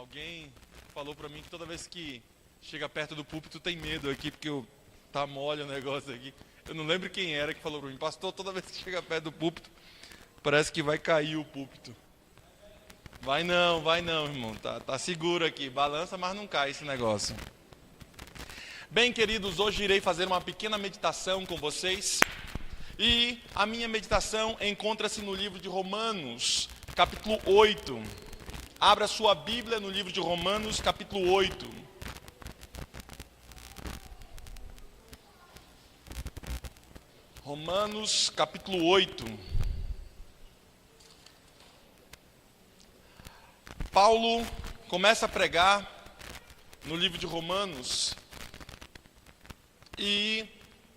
Alguém falou pra mim que toda vez que chega perto do púlpito tem medo aqui, porque tá mole o negócio aqui. Eu não lembro quem era que falou pra mim: pastor, toda vez que chega perto do púlpito, parece que vai cair o púlpito. Vai não, irmão. Tá seguro aqui. Balança, mas não cai esse negócio. Bem, queridos, hoje irei fazer uma pequena meditação com vocês. E a minha meditação encontra-se no livro de Romanos, capítulo 8. Abra sua Bíblia no livro de Romanos, capítulo 8. Romanos, capítulo 8. Paulo começa a pregar no livro de Romanos e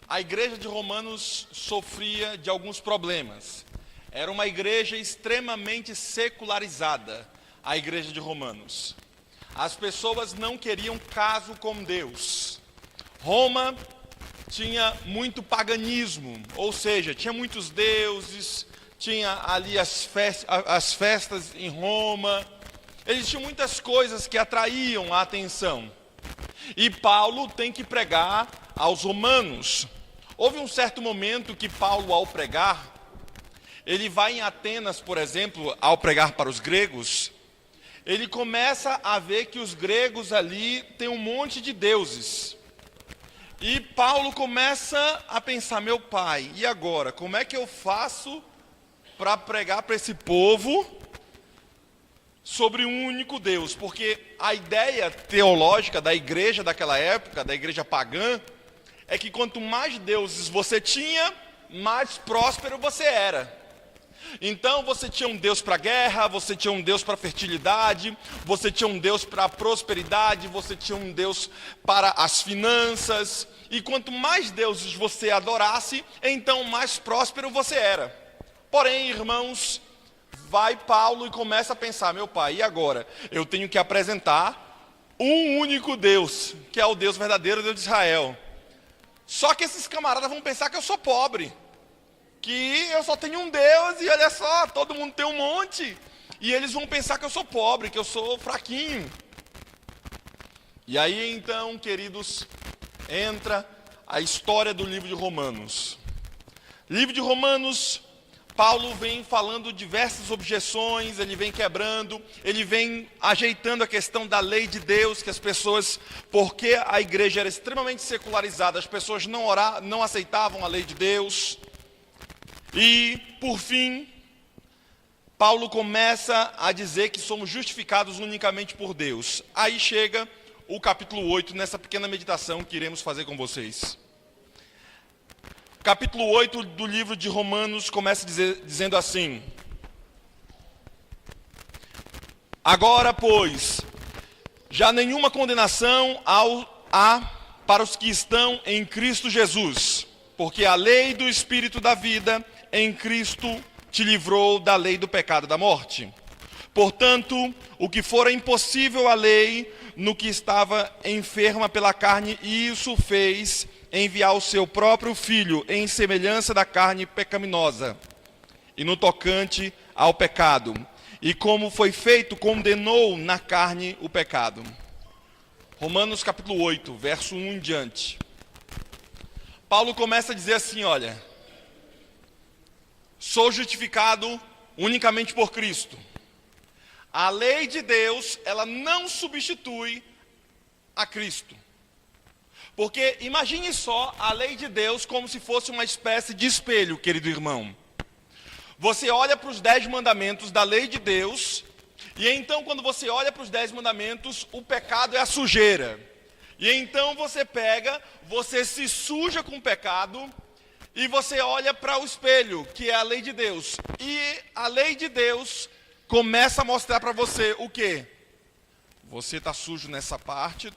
a igreja de Romanos sofria de alguns problemas. Era uma igreja extremamente secularizada, a igreja de Romanos. As pessoas não queriam caso com Deus. Roma tinha muito paganismo, ou seja, tinha muitos deuses, tinha ali as festas em Roma. Eles tinham muitas coisas que atraíam a atenção. E Paulo tem que pregar aos romanos. Houve um certo momento que Paulo, ao pregar, ele vai em Atenas, por exemplo, ao pregar para os gregos, ele começa a ver que os gregos ali têm um monte de deuses. E Paulo começa a pensar: meu pai, e agora? Como é que eu faço para pregar para esse povo sobre um único Deus? Porque a ideia teológica da igreja daquela época, da igreja pagã, é que quanto mais deuses você tinha, mais próspero você era. Então você tinha um Deus para a guerra, você tinha um Deus para a fertilidade, você tinha um Deus para a prosperidade, você tinha um Deus para as finanças. E quanto mais deuses você adorasse, então mais próspero você era. Porém, irmãos, vai Paulo e começa a pensar: meu pai, e agora? Eu tenho que apresentar um único Deus, que é o Deus verdadeiro, Deus de Israel. Só que esses camaradas vão pensar que eu sou pobre, que eu só tenho um Deus e olha só, todo mundo tem um monte. E eles vão pensar que eu sou pobre, que eu sou fraquinho. E aí então, queridos, entra a história do livro de Romanos. Livro de Romanos, Paulo vem falando diversas objeções, ele vem quebrando, ele vem ajeitando a questão da lei de Deus, que as pessoas, porque a igreja era extremamente secularizada, as pessoas não aceitavam a lei de Deus. E, por fim, Paulo começa a dizer que somos justificados unicamente por Deus. Aí chega o capítulo 8, nessa pequena meditação que iremos fazer com vocês. Capítulo 8 do livro de Romanos começa dizendo assim: agora, pois, já nenhuma condenação há para os que estão em Cristo Jesus, porque a lei do Espírito da vida em Cristo te livrou da lei do pecado e da morte. Portanto, o que fora impossível à lei, no que estava enferma pela carne, isso fez enviar o seu próprio Filho em semelhança da carne pecaminosa, e no tocante ao pecado. E como foi feito, condenou na carne o pecado. Romanos capítulo 8, verso 1 em diante. Paulo começa a dizer assim: olha, sou justificado unicamente por Cristo. A lei de Deus, ela não substitui a Cristo. Porque imagine só a lei de Deus como se fosse uma espécie de espelho, querido irmão. Você olha para os 10 mandamentos da lei de Deus, e então quando você olha para os 10 mandamentos, o pecado é a sujeira. E então você pega, você se suja com o pecado, e você olha para o espelho, que é a lei de Deus. E a lei de Deus começa a mostrar para você o quê? Você está sujo nessa parte,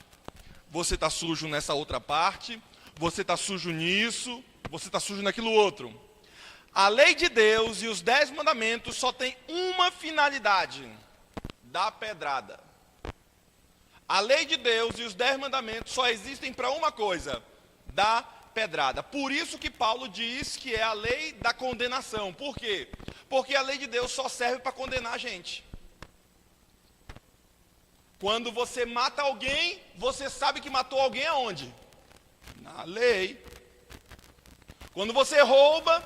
você está sujo nessa outra parte, você está sujo nisso, você está sujo naquilo outro. A lei de Deus e os 10 mandamentos só tem uma finalidade: dar pedrada. A lei de Deus e os 10 mandamentos só existem para uma coisa: dar pedrada. Por isso que Paulo diz que é a lei da condenação. Por quê? Porque a lei de Deus só serve para condenar a gente. Quando você mata alguém, você sabe que matou alguém aonde? Na lei. Quando você rouba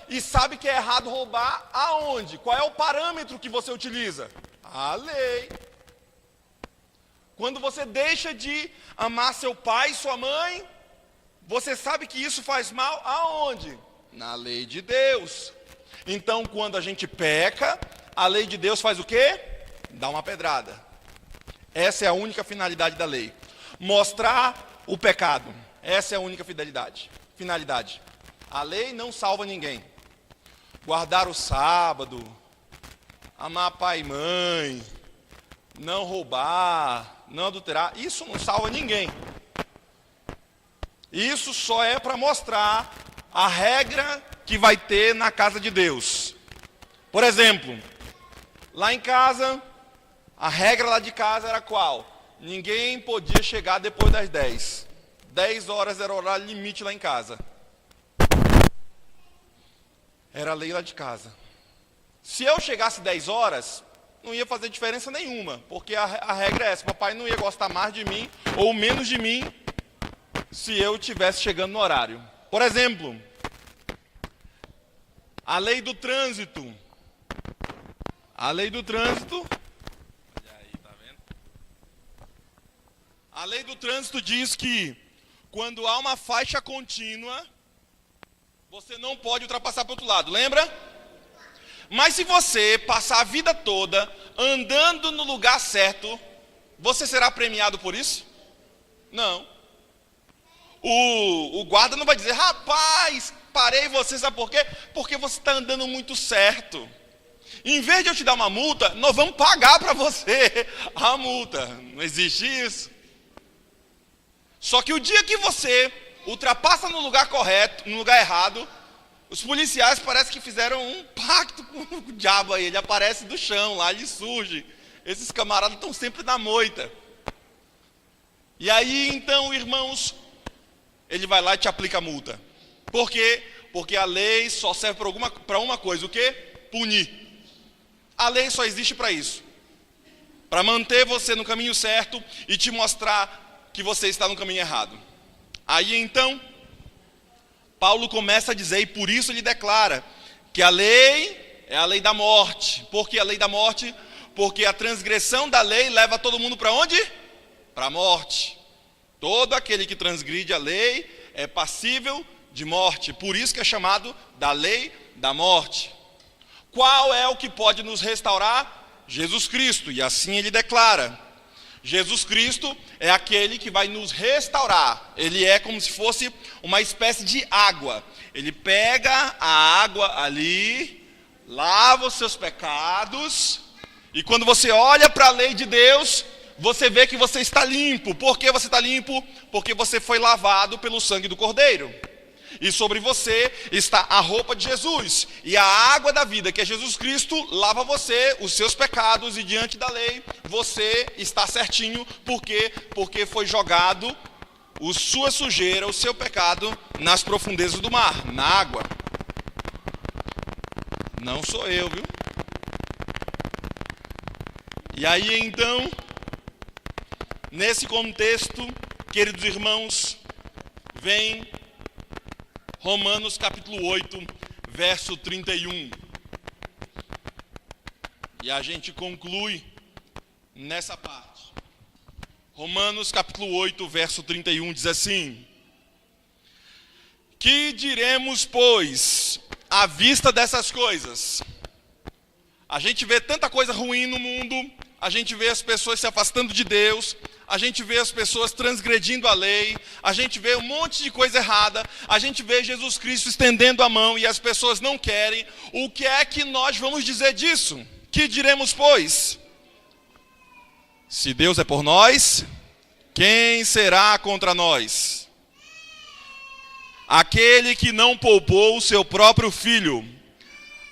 e sabe que é errado roubar aonde? Qual é o parâmetro que você utiliza? A lei. Quando você deixa de amar seu pai e sua mãe, você sabe que isso faz mal aonde? Na lei de Deus. Então, quando a gente peca, a lei de Deus faz o quê? Dá uma pedrada. Essa é a única finalidade da lei. Mostrar o pecado. Essa é a única finalidade. A lei não salva ninguém. Guardar o sábado, amar pai e mãe, não roubar, não adulterar, isso não salva ninguém. Isso só é para mostrar a regra que vai ter na casa de Deus. Por exemplo, lá em casa, a regra lá de casa era qual? Ninguém podia chegar depois das 10. 10 horas era o horário limite lá em casa. Era a lei lá de casa. Se eu chegasse 10 horas, não ia fazer diferença nenhuma, porque a regra é essa: papai não ia gostar mais de mim ou menos de mim se eu estivesse chegando no horário. Por exemplo, a lei do trânsito. A lei do trânsito. Olha aí, tá vendo? A lei do trânsito diz que quando há uma faixa contínua, você não pode ultrapassar para o outro lado, lembra? Mas se você passar a vida toda andando no lugar certo, você será premiado por isso? Não. O guarda não vai dizer: rapaz, parei você, sabe por quê? Porque você está andando muito certo. Em vez de eu te dar uma multa, nós vamos pagar para você a multa. Não existe isso. Só que o dia que você ultrapassa no lugar correto, no lugar errado, os policiais parece que fizeram um pacto com o diabo aí. Ele aparece do chão lá, ele surge. Esses camaradas estão sempre na moita. E aí, então, irmãos, ele vai lá e te aplica a multa. Por quê? Porque a lei só serve para uma coisa: o quê? Punir. A lei só existe para isso. Para manter você no caminho certo e te mostrar que você está no caminho errado. Aí então, Paulo começa a dizer, e por isso ele declara, que a lei é a lei da morte. Por que a lei da morte? Porque a transgressão da lei leva todo mundo para onde? Para a morte. Todo aquele que transgride a lei é passível de morte. Por isso que é chamado da lei da morte. Qual é o que pode nos restaurar? Jesus Cristo. E assim ele declara: Jesus Cristo é aquele que vai nos restaurar. Ele é como se fosse uma espécie de água. Ele pega a água ali, lava os seus pecados, e quando você olha para a lei de Deus, você vê que você está limpo. Por que você está limpo? Porque você foi lavado pelo sangue do Cordeiro. E sobre você está a roupa de Jesus. E a água da vida, que é Jesus Cristo, lava você, os seus pecados. E diante da lei, você está certinho. Por quê? Porque foi jogado a sua sujeira, o seu pecado, nas profundezas do mar, na água. Não sou eu, viu? E aí então, nesse contexto, queridos irmãos, vem Romanos capítulo 8, verso 31. E a gente conclui nessa parte. Romanos capítulo 8, verso 31 diz assim: que diremos, pois, à vista dessas coisas? A gente vê tanta coisa ruim no mundo, a gente vê as pessoas se afastando de Deus, a gente vê as pessoas transgredindo a lei, a gente vê um monte de coisa errada, a gente vê Jesus Cristo estendendo a mão e as pessoas não querem. O que é que nós vamos dizer disso? Que diremos, pois? Se Deus é por nós, quem será contra nós? Aquele que não poupou o seu próprio filho,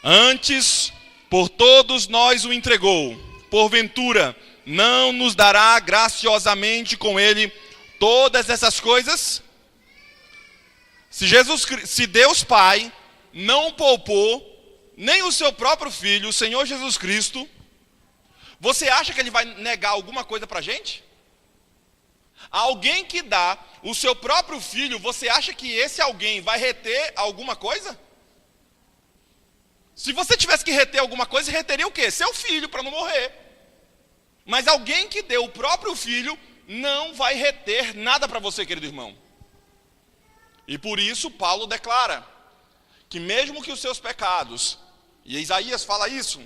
antes por todos nós o entregou, porventura não nos dará graciosamente com ele todas essas coisas? Se Deus Pai não poupou nem o seu próprio Filho, o Senhor Jesus Cristo, Você acha que ele vai negar alguma coisa para a gente? Alguém que dá o seu próprio filho, você acha que esse alguém vai reter alguma coisa? Se você tivesse que reter alguma coisa, reteria o quê? Seu filho, para não morrer. Mas alguém que deu o próprio filho, não vai reter nada para você, querido irmão. E por isso, Paulo declara que mesmo que os seus pecados, e Isaías fala isso,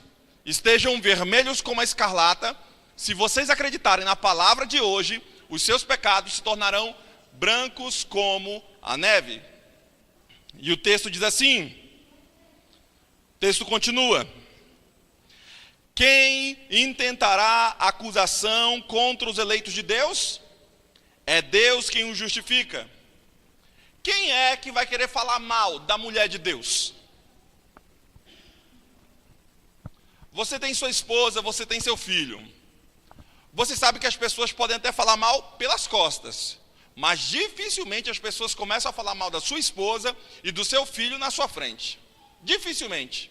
estejam vermelhos como a escarlata, se vocês acreditarem na palavra de hoje, os seus pecados se tornarão brancos como a neve. E o texto diz assim, o texto continua: quem intentará acusação contra os eleitos de Deus? É Deus quem os justifica. Quem é que vai querer falar mal da mulher de Deus? Você tem sua esposa, você tem seu filho. Você sabe que as pessoas podem até falar mal pelas costas, mas dificilmente as pessoas começam a falar mal da sua esposa e do seu filho na sua frente. Dificilmente.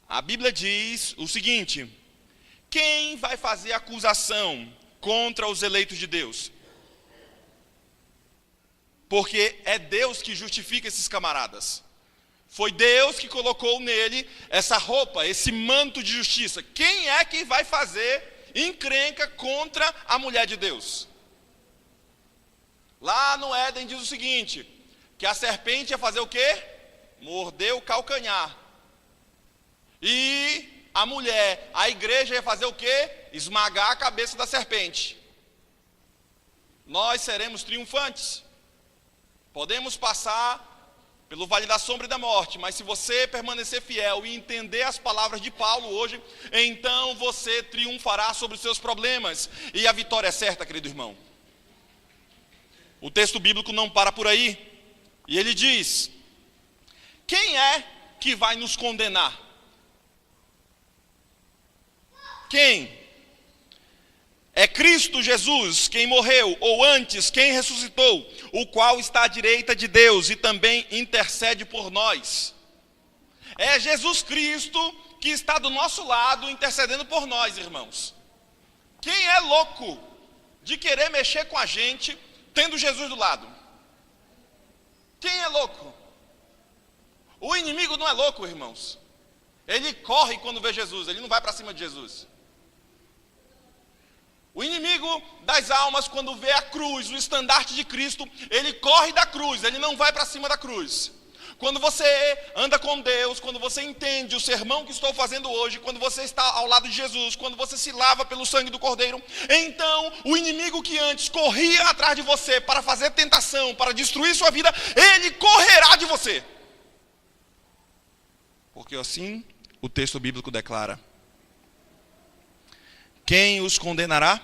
A Bíblia diz o seguinte: quem vai fazer acusação contra os eleitos de Deus? Porque é Deus que justifica esses camaradas. Foi Deus que colocou nele essa roupa, esse manto de justiça. Quem é que vai fazer encrenca contra a mulher de Deus? Lá no Éden diz o seguinte, que a serpente ia fazer o quê? Morder o calcanhar. E a mulher, a igreja ia fazer o quê? Esmagar a cabeça da serpente. Nós seremos triunfantes. Podemos passar pelo vale da sombra e da morte, mas se você permanecer fiel e entender as palavras de Paulo hoje, então você triunfará sobre os seus problemas, e a vitória é certa, querido irmão. O texto bíblico não para por aí, e ele diz: quem é que vai nos condenar? Quem? É Cristo Jesus quem morreu, ou antes, quem ressuscitou, o qual está à direita de Deus e também intercede por nós. É Jesus Cristo que está do nosso lado intercedendo por nós, irmãos. Quem é louco de querer mexer com a gente tendo Jesus do lado? Quem é louco? O inimigo não é louco, irmãos. Ele corre quando vê Jesus, ele não vai para cima de Jesus. O inimigo das almas, quando vê a cruz, o estandarte de Cristo, ele corre da cruz, ele não vai para cima da cruz. Quando você anda com Deus, quando você entende o sermão que estou fazendo hoje, quando você está ao lado de Jesus, quando você se lava pelo sangue do Cordeiro, então o inimigo que antes corria atrás de você para fazer tentação, para destruir sua vida, ele correrá de você. Porque assim o texto bíblico declara: quem os condenará?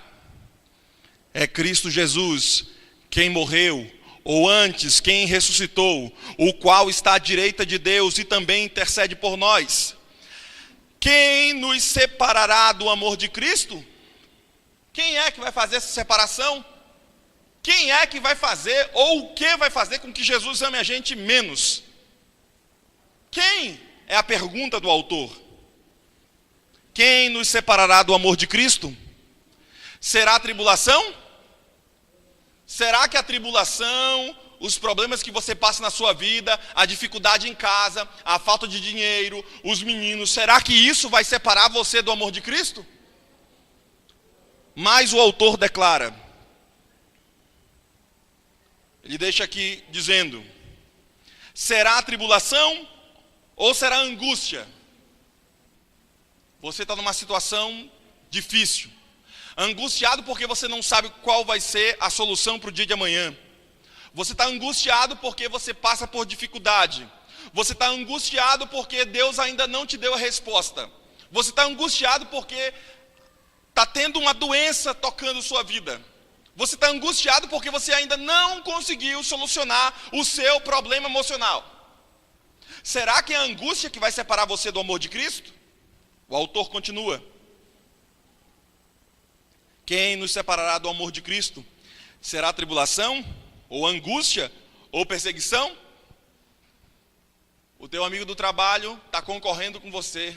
É Cristo Jesus, quem morreu, ou antes, quem ressuscitou, o qual está à direita de Deus e também intercede por nós. Quem nos separará do amor de Cristo? Quem é que vai fazer essa separação? Quem é que vai fazer, ou o que vai fazer com que Jesus ame a gente menos? Quem? É a pergunta do autor. Quem nos separará do amor de Cristo? Será a tribulação? Será que a tribulação, os problemas que você passa na sua vida, a dificuldade em casa, a falta de dinheiro, os meninos, será que isso vai separar você do amor de Cristo? Mas o autor declara, ele deixa aqui dizendo: será a tribulação ou será a angústia? Você está numa situação difícil, angustiado porque você não sabe qual vai ser a solução para o dia de amanhã. Você está angustiado porque você passa por dificuldade. Você está angustiado porque Deus ainda não te deu a resposta. Você está angustiado porque está tendo uma doença tocando sua vida. Você está angustiado porque você ainda não conseguiu solucionar o seu problema emocional. Será que é a angústia que vai separar você do amor de Cristo? O autor continua: quem nos separará do amor de Cristo? Será tribulação, ou angústia, ou perseguição? O teu amigo do trabalho está concorrendo com você,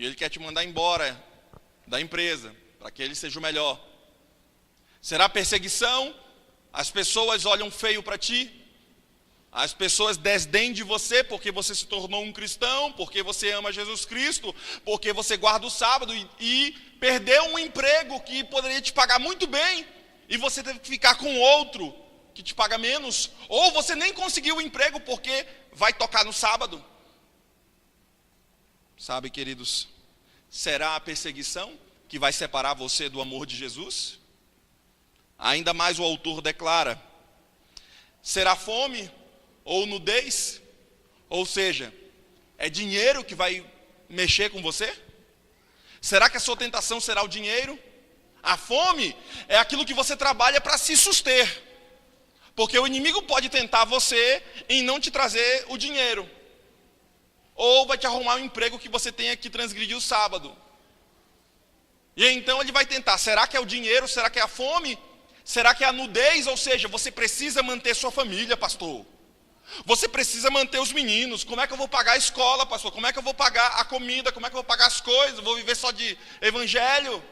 e ele quer te mandar embora da empresa, para que ele seja o melhor. Será perseguição? As pessoas olham feio para ti? As pessoas desdém de você porque você se tornou um cristão, porque você ama Jesus Cristo, porque você guarda o sábado e perdeu um emprego que poderia te pagar muito bem, e você teve que ficar com outro que te paga menos, ou você nem conseguiu o emprego porque vai tocar no sábado. Sabe, queridos, será a perseguição que vai separar você do amor de Jesus? Ainda mais o autor declara: será fome ou nudez? Ou seja, é dinheiro que vai mexer com você? Será que a sua tentação será o dinheiro? A fome é aquilo que você trabalha para se suster, porque o inimigo pode tentar você em não te trazer o dinheiro, ou vai te arrumar um emprego que você tenha que transgredir o sábado. E então ele vai tentar: será que é o dinheiro? Será que é a fome? Será que é a nudez? Ou seja, você precisa manter sua família, pastor. Você precisa manter os meninos. Como é que eu vou pagar a escola, pastor? Como é que eu vou pagar a comida? Como é que eu vou pagar as coisas? Vou viver só de evangelho?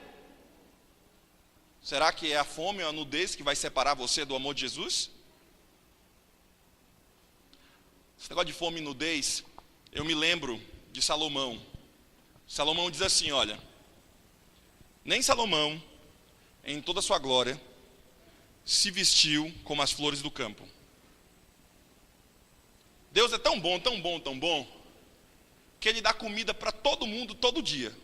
Será que é a fome ou a nudez que vai separar você do amor de Jesus? Esse negócio de fome e nudez, eu me lembro de Salomão. Salomão diz assim, olha: nem Salomão, em toda a sua glória, se vestiu como as flores do campo. Deus é tão bom, tão bom, tão bom, que Ele dá comida para todo mundo, todo dia.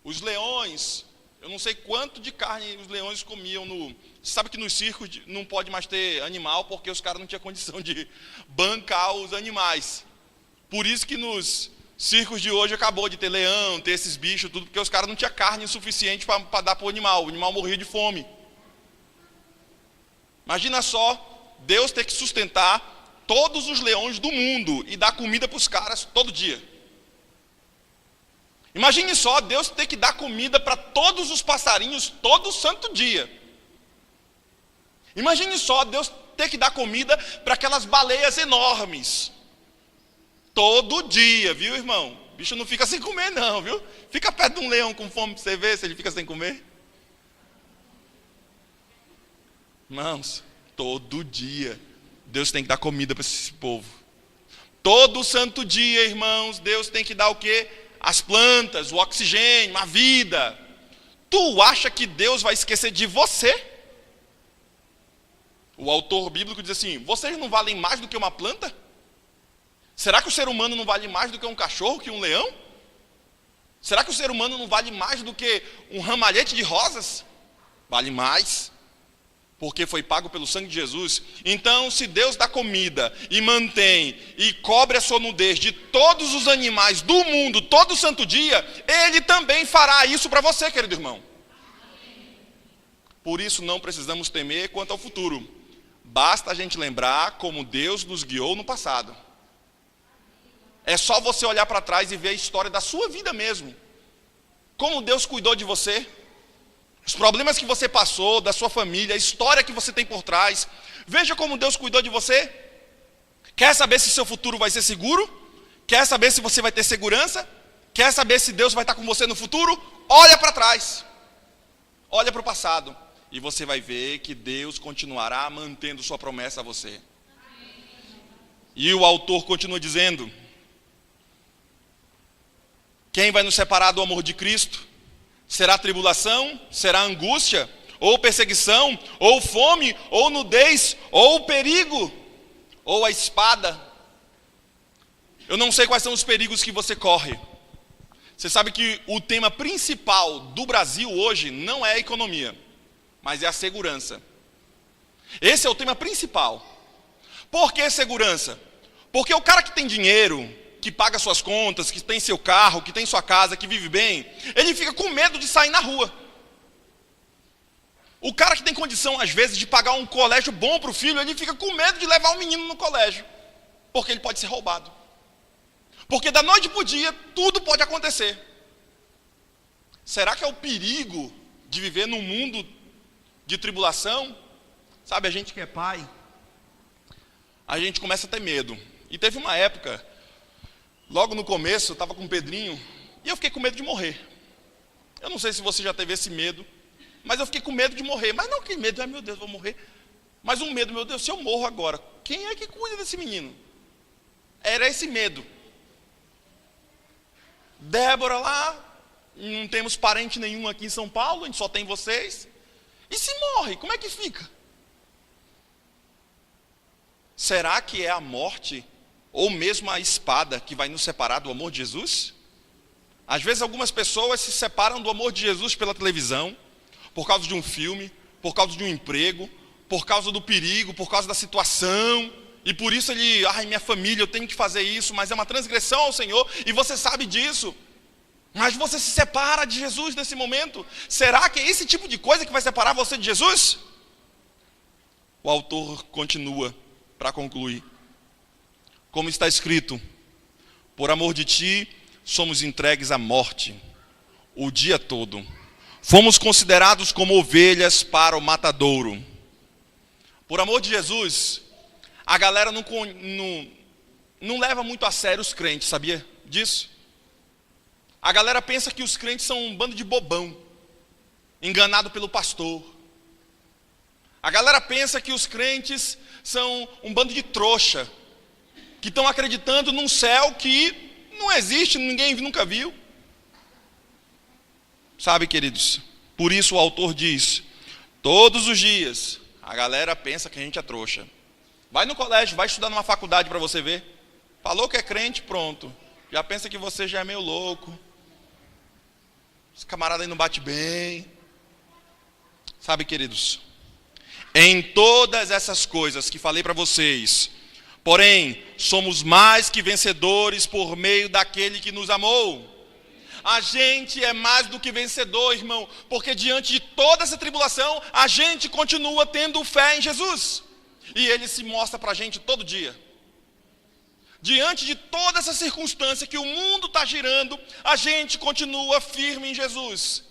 Os leões, eu não sei quanto de carne os leões comiam no... Você sabe que nos circos não pode mais ter animal, porque os caras não tinham condição de bancar os animais. Por isso que nos circos de hoje acabou de ter leão, ter esses bichos, tudo, porque os caras não tinham carne suficiente para dar para o animal morria de fome. Imagina só, Deus ter que sustentar todos os leões do mundo e dar comida para os caras todo dia. Imagine só, Deus ter que dar comida para todos os passarinhos todo santo dia. Imagine só, Deus ter que dar comida para aquelas baleias enormes todo dia, viu, irmão? O bicho não fica sem comer não, viu? Fica perto de um leão com fome para você ver se ele fica sem comer. Irmãos, todo dia Deus tem que dar comida para esse povo. Todo santo dia, irmãos, Deus tem que dar o quê? As plantas, o oxigênio, a vida. Tu acha que Deus vai esquecer de você? O autor bíblico diz assim: vocês não valem mais do que uma planta? Será que o ser humano não vale mais do que um cachorro, que um leão? Será que o ser humano não vale mais do que um ramalhete de rosas? Vale mais, porque foi pago pelo sangue de Jesus. Então, se Deus dá comida e mantém e cobre a sua nudez de todos os animais do mundo todo santo dia, Ele também fará isso para você, querido irmão. Por isso não precisamos temer quanto ao futuro. Basta a gente lembrar como Deus nos guiou no passado. É só você olhar para trás e ver a história da sua vida mesmo. Como Deus cuidou de você. Os problemas que você passou, da sua família, a história que você tem por trás. Veja como Deus cuidou de você. Quer saber se seu futuro vai ser seguro? Quer saber se você vai ter segurança? Quer saber se Deus vai estar com você no futuro? Olha para trás. Olha para o passado. E você vai ver que Deus continuará mantendo sua promessa a você. E o autor continua dizendo: quem vai nos separar do amor de Cristo? Será tribulação? Será angústia? Ou perseguição? Ou fome? Ou nudez? Ou perigo? Ou a espada? Eu não sei quais são os perigos que você corre. Você sabe que o tema principal do Brasil hoje não é a economia, mas é a segurança. Esse é o tema principal. Por que segurança? Porque o cara que tem dinheiro, que paga suas contas, que tem seu carro, que tem sua casa, que vive bem, ele fica com medo de sair na rua. O cara que tem condição, às vezes, de pagar um colégio bom para o filho, ele fica com medo de levar o menino no colégio, porque ele pode ser roubado. Porque da noite para o dia, tudo pode acontecer. Será que é o perigo de viver num mundo de tribulação? Sabe, a gente que é pai, a gente começa a ter medo. E teve uma época, Logo no começo, eu estava com o Pedrinho e eu fiquei com medo de morrer. Eu não sei se você já teve esse medo, mas eu fiquei com medo de morrer. Mas não que medo, meu Deus, vou morrer. Mas um medo, meu Deus, se eu morro agora, quem é que cuida desse menino? Era esse medo. Débora lá, não temos parente nenhum aqui em São Paulo, a gente só tem vocês. E se morre, como é que fica? Será que é a morte, ou mesmo a espada, que vai nos separar do amor de Jesus? Às vezes algumas pessoas se separam do amor de Jesus pela televisão, por causa de um filme, por causa de um emprego, por causa do perigo, por causa da situação, e por isso ele, minha família, eu tenho que fazer isso, mas é uma transgressão ao Senhor, e você sabe disso. Mas você se separa de Jesus nesse momento. Será que é esse tipo de coisa que vai separar você de Jesus? O autor continua para concluir. Como está escrito, por amor de ti, somos entregues à morte o dia todo. Fomos considerados como ovelhas para o matadouro. Por amor de Jesus, a galera não leva muito a sério os crentes, sabia disso? A galera pensa que os crentes são um bando de bobão, enganado pelo pastor. A galera pensa que os crentes são um bando de trouxa, que estão acreditando num céu que não existe, ninguém nunca viu. Sabe, queridos, por isso o autor diz, todos os dias, a galera pensa que a gente é trouxa. Vai no colégio, vai estudar numa faculdade para você ver. Falou que é crente, pronto. Já pensa que você já é meio louco. Esse camarada aí não bate bem. Sabe, queridos, em todas essas coisas que falei para vocês, porém, somos mais que vencedores por meio daquele que nos amou. A gente é mais do que vencedor, irmão, porque diante de toda essa tribulação, a gente continua tendo fé em Jesus. E Ele se mostra para a gente todo dia. Diante de toda essa circunstância que o mundo está girando, a gente continua firme em Jesus.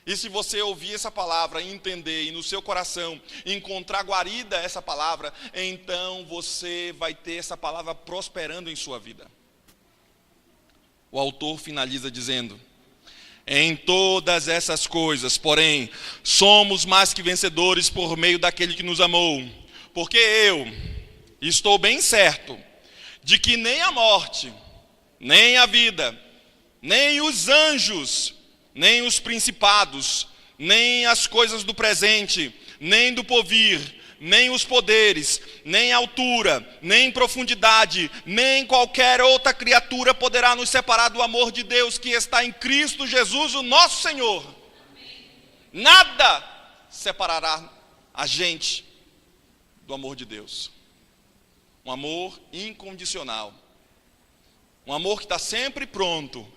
E se você ouvir essa palavra, entender e no seu coração encontrar guarida essa palavra, então você vai ter essa palavra prosperando em sua vida. O autor finaliza dizendo, em todas essas coisas, porém, somos mais que vencedores por meio daquele que nos amou. Porque eu estou bem certo de que nem a morte, nem a vida, nem os anjos, nem os principados, nem as coisas do presente, nem do porvir, nem os poderes, nem altura, nem profundidade, nem qualquer outra criatura poderá nos separar do amor de Deus que está em Cristo Jesus, o nosso Senhor. Nada separará a gente do amor de Deus. Um amor incondicional. Um amor que está sempre pronto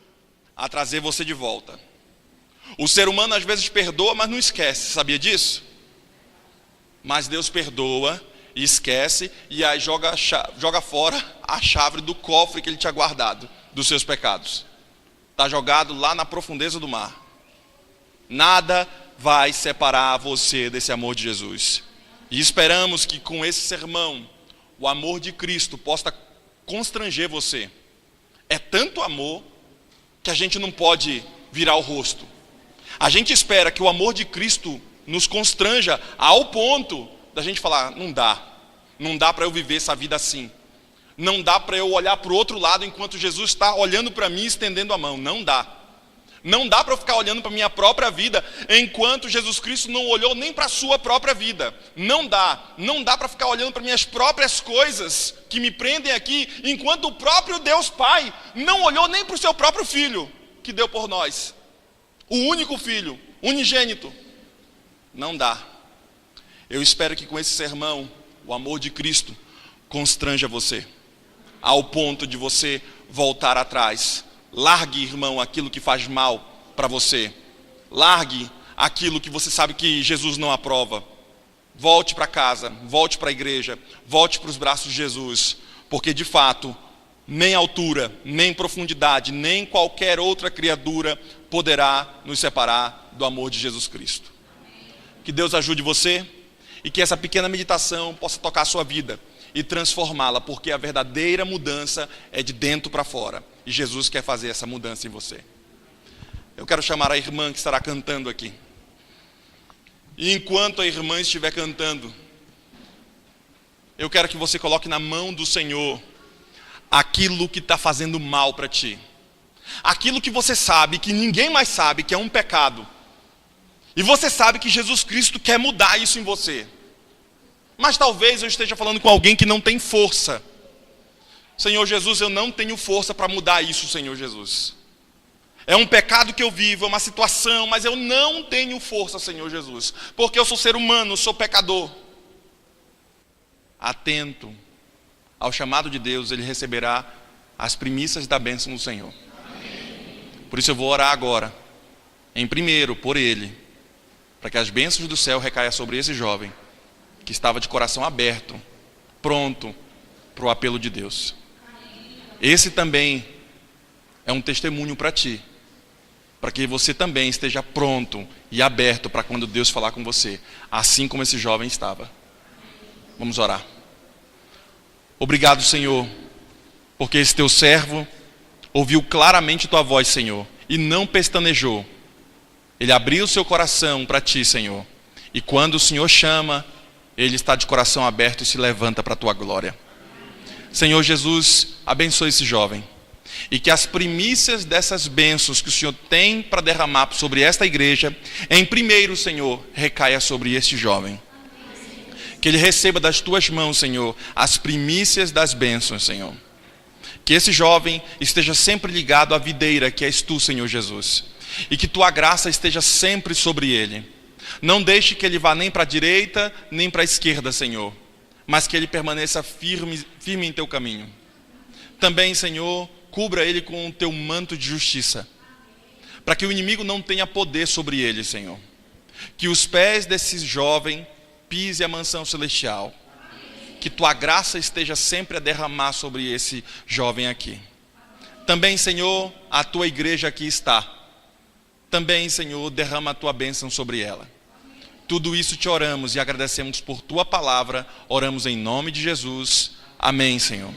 a trazer você de volta. O ser humano às vezes perdoa, mas não esquece. Sabia disso? Mas Deus perdoa e esquece, e aí joga fora a chave do cofre que Ele tinha guardado dos seus pecados. Está jogado lá na profundeza do mar. Nada vai separar você desse amor de Jesus. E esperamos que com esse sermão, o amor de Cristo possa constranger você. É tanto amor que a gente não pode virar o rosto. A gente espera que o amor de Cristo nos constranja ao ponto da gente falar, não dá para eu viver essa vida assim. Não dá para eu olhar para o outro lado enquanto Jesus está olhando para mim, estendendo a mão. Não dá. Não dá para eu ficar olhando para a minha própria vida enquanto Jesus Cristo não olhou nem para a sua própria vida. Não dá para ficar olhando para minhas próprias coisas que me prendem aqui, enquanto o próprio Deus Pai não olhou nem para o seu próprio Filho, que deu por nós. O único Filho, unigênito. Não dá. Eu espero que com esse sermão, o amor de Cristo constranja você, ao ponto de você voltar atrás. Largue, irmão, aquilo que faz mal para você. Largue aquilo que você sabe que Jesus não aprova. Volte para casa, volte para a igreja, volte para os braços de Jesus. Porque de fato, nem altura, nem profundidade, nem qualquer outra criatura poderá nos separar do amor de Jesus Cristo. Que Deus ajude você e que essa pequena meditação possa tocar a sua vida. e transformá-la, porque a verdadeira mudança é de dentro para fora. E Jesus quer fazer essa mudança em você. Eu quero chamar a irmã que estará cantando aqui. E enquanto a irmã estiver cantando, eu quero que você coloque na mão do Senhor aquilo que está fazendo mal para ti. Aquilo que você sabe, que ninguém mais sabe, que é um pecado. E você sabe que Jesus Cristo quer mudar isso em você. Mas talvez eu esteja falando com alguém que não tem força. Senhor Jesus, eu não tenho força para mudar isso, Senhor Jesus. É um pecado que eu vivo, é uma situação, mas eu não tenho força, Senhor Jesus. Porque eu sou ser humano, sou pecador. Atento ao chamado de Deus, ele receberá as primícias da bênção do Senhor. Por isso eu vou orar agora, em primeiro, por ele, para que as bênçãos do céu recaiam sobre esse jovem, que estava de coração aberto, pronto para o apelo de Deus. Esse também é um testemunho para ti, para que você também esteja pronto e aberto para quando Deus falar com você, assim como esse jovem estava. Vamos orar. Obrigado, Senhor, porque esse teu servo ouviu claramente tua voz, Senhor, e não pestanejou. Ele abriu seu coração para ti, Senhor. E quando o Senhor chama, ele está de coração aberto e se levanta para a tua glória. Senhor Jesus, abençoe esse jovem. E que as primícias dessas bênçãos que o Senhor tem para derramar sobre esta igreja, em primeiro, Senhor, recaia sobre este jovem. Que ele receba das tuas mãos, Senhor, as primícias das bênçãos, Senhor. Que esse jovem esteja sempre ligado à videira que és tu, Senhor Jesus. E que tua graça esteja sempre sobre ele. Não deixe que ele vá nem para a direita, nem para a esquerda, Senhor. Mas que ele permaneça firme em teu caminho. Também, Senhor, cubra ele com o teu manto de justiça. Para que o inimigo não tenha poder sobre ele, Senhor. Que os pés desse jovem pise a mansão celestial. Que tua graça esteja sempre a derramar sobre esse jovem aqui. Também, Senhor, a tua igreja aqui está. Também, Senhor, derrama a tua bênção sobre ela. Tudo isso te oramos e agradecemos por tua palavra. Oramos em nome de Jesus. Amém, Senhor.